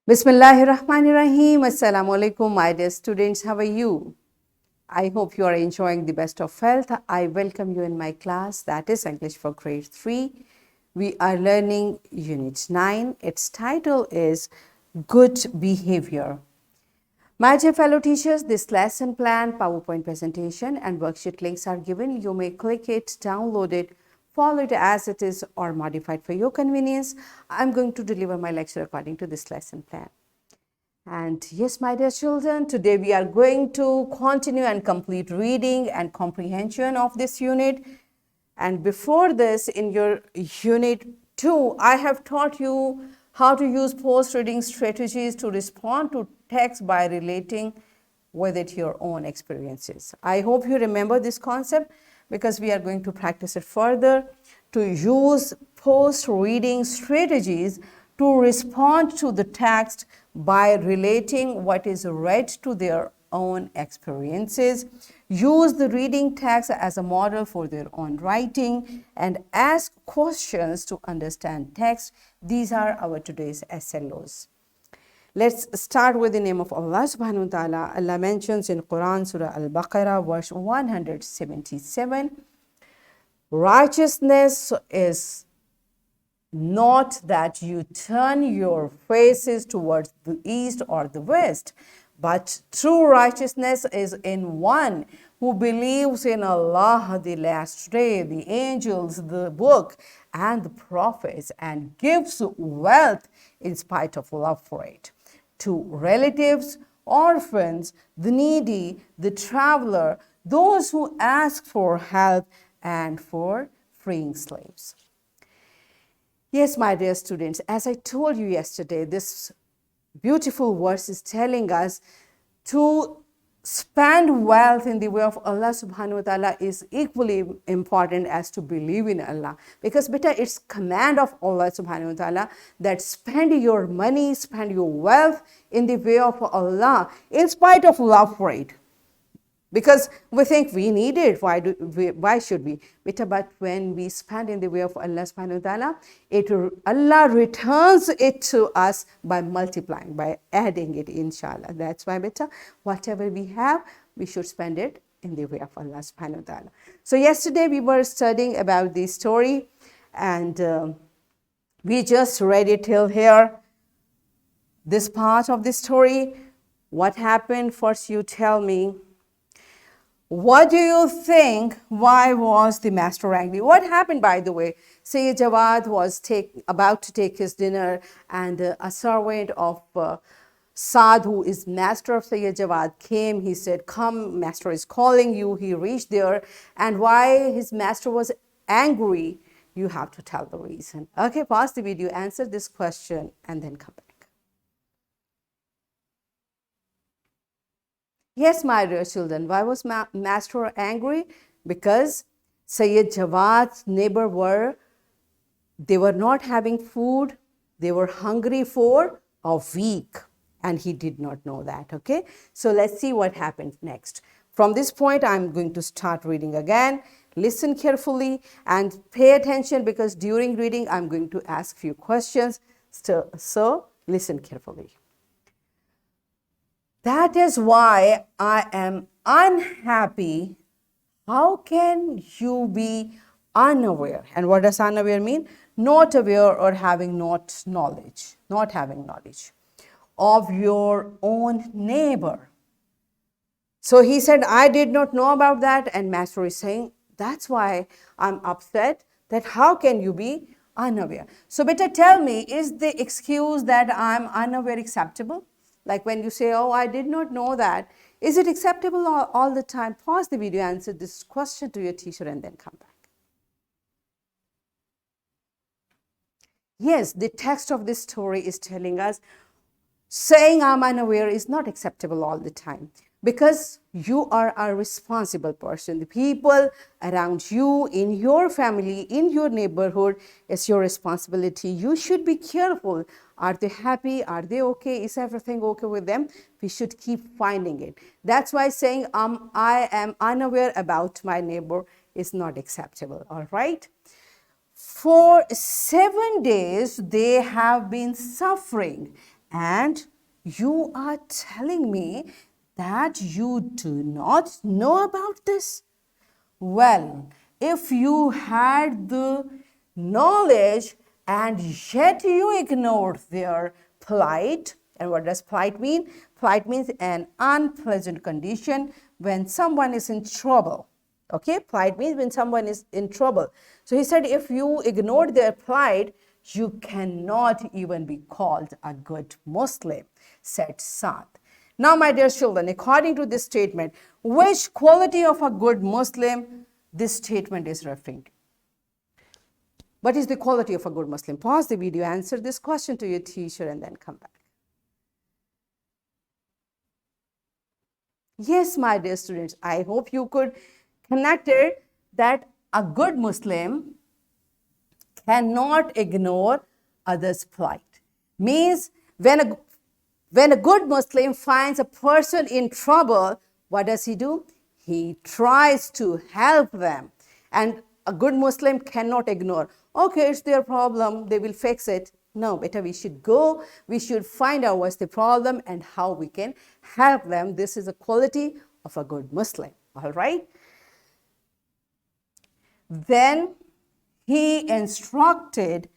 Bismillahirrahmanirrahim. Assalamu alaikum, my dear students. How are you? I hope you are enjoying the best of health. I welcome you in my class, that is English for grade 3. We are learning unit 9. Its title is Good Behavior. My dear fellow teachers, this lesson plan, PowerPoint presentation and worksheet links are given. You may click it, download it, follow it as it is or modify it for your convenience. I'm going to deliver my lecture according to this lesson plan. And yes, my dear children, today we are going to continue and complete reading and comprehension of this unit. And before this, in your unit 2, I have taught you how to use post-reading strategies to respond to text by relating with it your own experiences. I hope you remember this concept because we are going to practice it further to use post-reading strategies to respond to the text by relating what is read to their own experiences, use the reading text as a model for their own writing, and ask questions to understand text. These are our today's SLOs. Let's start with the name of Allah subhanahu wa ta'ala. Allah mentions in Quran, Surah Al-Baqarah, verse 177, righteousness is not that you turn your faces towards the east or the west, but true righteousness is in one who believes in Allah, the last day, the angels, the book, and the prophets, and gives wealth in spite of love for it to relatives, orphans, the needy, the traveler, those who ask for help, and for freeing slaves. Yes, my dear students, as I told you yesterday, this beautiful verse is telling us to spend wealth in the way of Allah subhanahu wa ta'ala is equally important as to believe in Allah. Because beta, it's command of Allah subhanahu wa ta'ala that spend your money, spend your wealth in the way of Allah in spite of love for it. Because we think we need it, why should we? But when we spend in the way of Allah subhanahu wa ta'ala, Allah returns it to us by multiplying, by adding it, inshallah. That's why whatever we have, we should spend it in the way of Allah subhanahu wa ta'ala. So yesterday we were studying about this story and we just read it till here. This part of the story, what happened? First you tell me, what do you think? Why was the master angry? What happened, by the way? Sayyid Jawad was about to take his dinner, and a servant of Saad, who is master of Sayyid Jawad, came. He said, come, master is calling you. He reached there, and why his master was angry, you have to tell the reason. Okay, pause the video, answer this question, and then come back. Yes, my dear children, why was master angry? Because Sayyid Jawad's neighbor were not having food. They were hungry for a week, and he did not know that, okay? So let's see what happened next. From this point, I'm going to start reading again. Listen carefully and pay attention because during reading, I'm going to ask few questions. So listen carefully. That is why I am unhappy. How can you be unaware? And what does unaware mean? Not aware or having not having knowledge of your own neighbor. So he said, I did not know about that. And master is saying, that's why I'm upset, that how can you be unaware? So better tell me, is the excuse that I'm unaware acceptable? Like when you say, oh, I did not know that, is it acceptable all the time? Pause the video, answer this question to your teacher, and then come back. Yes, the text of this story is telling us saying I'm unaware is not acceptable all the time because you are a responsible person. The people around you, in your family, in your neighborhood, it's your responsibility. You should be careful. Are they happy? Are they okay? Is everything okay with them? We should keep finding it. That's why saying I am unaware about my neighbor is not acceptable, all right? For 7 days, they have been suffering And you are telling me that you do not know about this? Well, if you had the knowledge and yet you ignored their plight, and what does plight mean? Plight means an unpleasant condition when someone is in trouble. Okay, plight means when someone is in trouble. So he said, if you ignored their plight, you cannot even be called a good Muslim, said Saad. Now, my dear children, according to this statement, which quality of a good Muslim this statement is referring to? What is the quality of a good Muslim? Pause the video, answer this question to your teacher, and then come back. Yes, my dear students, I hope you could connect it that a good Muslim cannot ignore others' plight. Means when a good Muslim finds a person in trouble, what does he do? He tries to help them. And a good Muslim cannot ignore, okay, it's their problem, they will fix it. No, better we should go, we should find out what's the problem and how we can help them. This is a quality of a good Muslim, all right? Then he instructed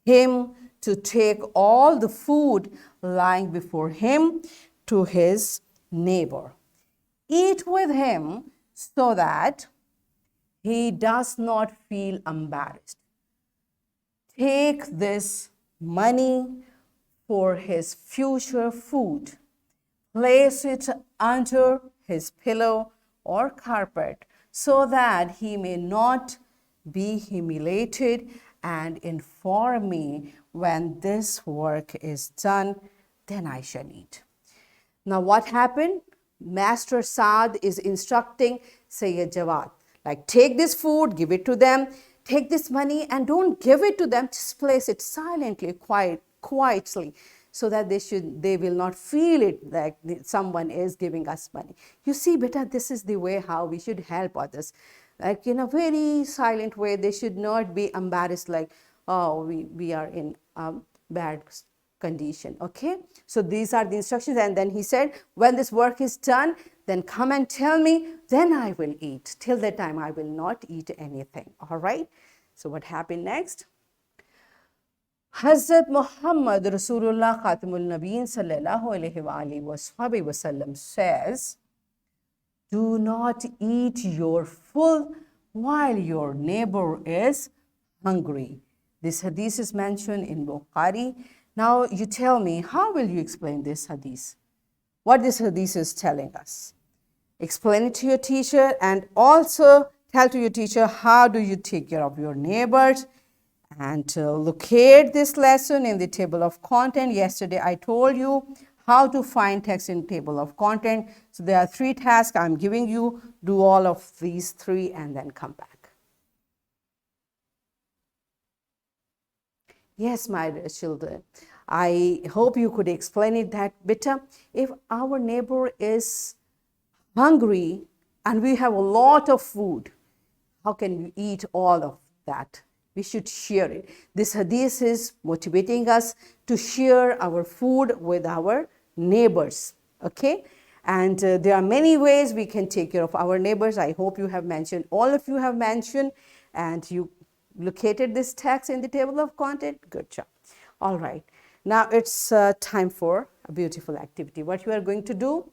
him to take all the food lying before him to his neighbor. Eat with him so that he does not feel embarrassed. Take this money for his future food. Place it under his pillow or carpet so that he may not be humiliated, and inform me when this work is done, then I shall eat. Now what happened? Master Saad is instructing Sayyid Jawad, like, take this food, give it to them, take this money and don't give it to them, just place it silently, quietly, so that they will not feel it like someone is giving us money. You see, beta, this is the way how we should help others. Like in a very silent way, they should not be embarrassed like, oh, we are in a bad condition, okay? So these are the instructions. And then he said, when this work is done, then come and tell me, then I will eat. Till that time, I will not eat anything, all right? So what happened next? Hazrat Muhammad Rasulullah Khatamul Nabeen sallallahu alayhi wa sallam says, do not eat your full while your neighbor is hungry. This hadith is mentioned in Bukhari. Now you tell me, how will you explain this hadith? What this hadith is telling us? Explain it to your teacher, and also tell to your teacher how do you take care of your neighbors. And locate this lesson in the table of content. Yesterday I told you how to find text in table of content. So there are 3 tasks I'm giving you. Do all of these 3 and then come back. Yes, my dear children, I hope you could explain it that better. If our neighbor is hungry and we have a lot of food, how can we eat all of that? We should share it. This hadith is motivating us to share our food with our neighbors, okay? And there are many ways we can take care of our neighbors. I hope you have mentioned, all of you have mentioned, and you located this text in the table of content. Good job. All right. Now it's time for a beautiful activity. What you are going to do?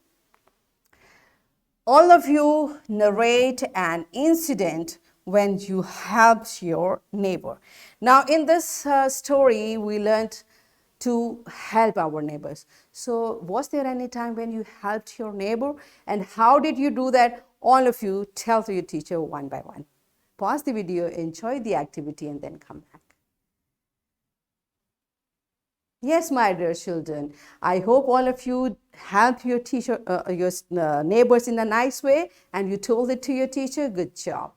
All of you narrate an incident when you helped your neighbor. Now in this story, we learned to help our neighbors. So was there any time when you helped your neighbor, and how did you do that? All of you tell to your teacher one by one. Pause the video, enjoy the activity, and then come back. Yes, my dear children, I hope all of you helped your teacher, your neighbors in a nice way, and you told it to your teacher. Good job.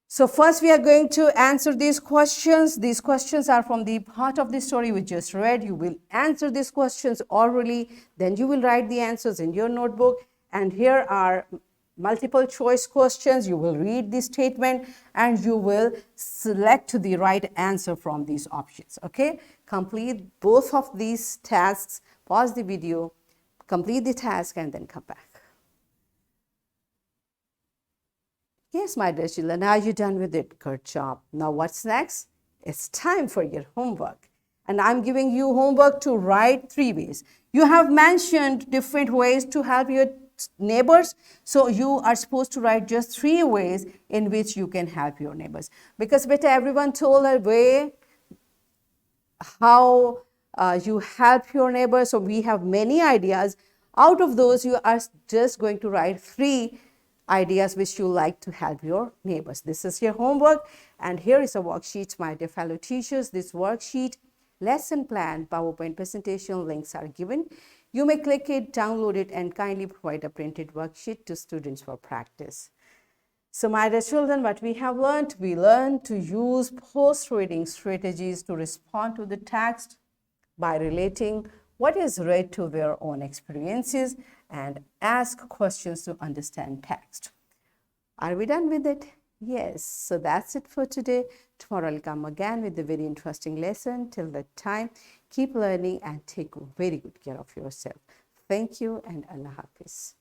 So first we are going to answer these questions. These questions are from the part of the story we just read. You will answer these questions orally, then you will write the answers in your notebook. And here are multiple choice questions. You will read the statement and you will select the right answer from these options. Okay, complete both of these tasks, pause the video, complete the task, and then come back. Yes, my dear children, are you done with it? Good job. Now what's next? It's time for your homework. And I'm giving you homework to write 3 ways. You have mentioned different ways to help your neighbors. So you are supposed to write just 3 ways in which you can help your neighbors. Because beta, everyone told a way how you help your neighbors. So we have many ideas. Out of those, you are just going to write 3 ideas which you like to help your neighbors. This is your homework, and here is a worksheet, my dear fellow teachers. This worksheet, lesson plan, PowerPoint presentation links are given. You may click it, download it, and kindly provide a printed worksheet to students for practice. So my dear children, what we have learned, we learned to use post-reading strategies to respond to the text by relating what is read to their own experiences and ask questions to understand text. Are we done with it? Yes. So that's it for today. Tomorrow I'll come again with a very interesting lesson. Till that time, keep learning and take very good care of yourself. Thank you and Allah Hafiz.